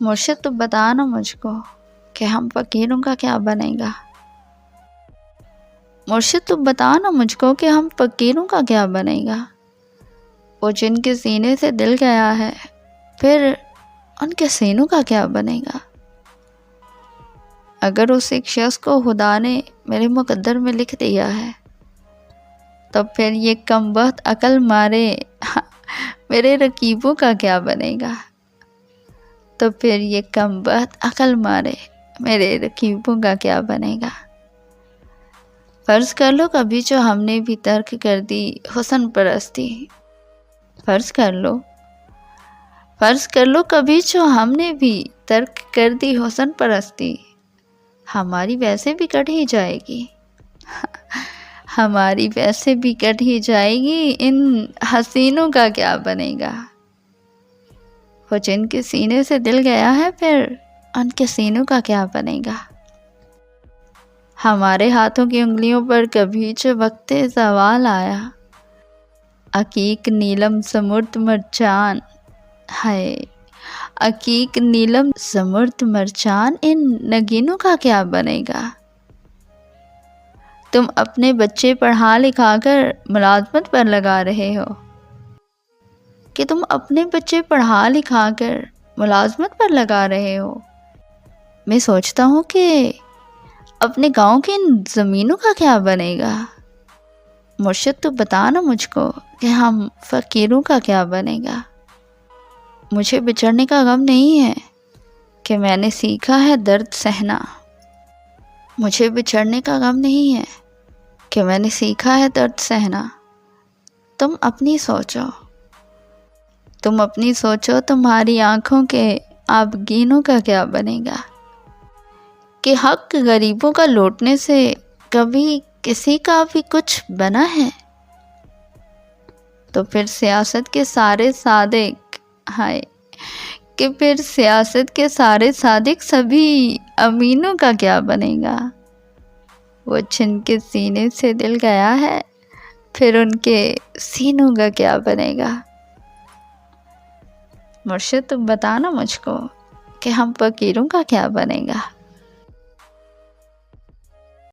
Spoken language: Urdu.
مرشد تو بتا نا مجھ کو کہ ہم فقیروں کا کیا بنے گا۔ مرشد تو بتا نا مجھ کو کہ ہم فقیروں کا کیا بنے گا۔ وہ جن کے سینے سے دل گیا ہے پھر ان کے سینوں کا کیا بنے گا۔ اگر اس ایک شخص کو خدا نے میرے مقدر میں لکھ دیا ہے تو پھر یہ کم بخت عقل مارے میرے رقیبوں کا کیا بنے گا۔ تو پھر یہ کم بخت عقل مارے میرے رقیبوں کا کیا بنے گا۔ فرض کر لو کبھی جو ہم نے بھی ترک کر دی حسن پرستی، فرض کر لو کبھی جو ہم نے بھی ترک کر دی حسن پرستی، ہماری ویسے بھی کٹ ہی جائے گی، ہماری ویسے بھی کٹ ہی جائے گی، ان حسینوں کا کیا بنے گا۔ وہ جن کے سینے سے دل گیا ہے پھر ان کے سینوں کا کیا بنے گا۔ ہمارے ہاتھوں کی انگلیوں پر کبھی جو وقت زوال آیا، عقیق نیلم سمرد مرجان، ہائے عقیق نیلم سمرد مرجان، ان نگینوں کا کیا بنے گا۔ تم اپنے بچے پڑھا لکھا کر ملازمت پر لگا رہے ہو، کہ تم اپنے بچے پڑھا لکھا کر ملازمت پر لگا رہے ہو۔ میں سوچتا ہوں کہ اپنے گاؤں کی ان زمینوں کا کیا بنے گا۔ مرشد تو بتا نا مجھ کو کہ ہم فقیروں کا کیا بنے گا۔ مجھے بچھڑنے کا غم نہیں ہے کہ میں نے سیکھا ہے درد سہنا، مجھے بچھڑنے کا غم نہیں ہے کہ میں نے سیکھا ہے درد سہنا۔ تم اپنی سوچو تمہاری آنکھوں کے آبگینوں کا کیا بنے گا، کہ حق غریبوں کا لوٹنے سے کبھی کسی کا بھی کچھ بنا ہے۔ تو پھر سیاست کے سارے صادق، ہائے کہ پھر سیاست کے سارے صادق سبھی امینوں کا کیا بنے گا۔ وہ جن کے سینے سے دل گیا ہے پھر ان کے سینوں کا کیا بنے گا۔ مرشد تم بتانا مجھ کو کہ ہم فقیروں کا کیا بنے گا۔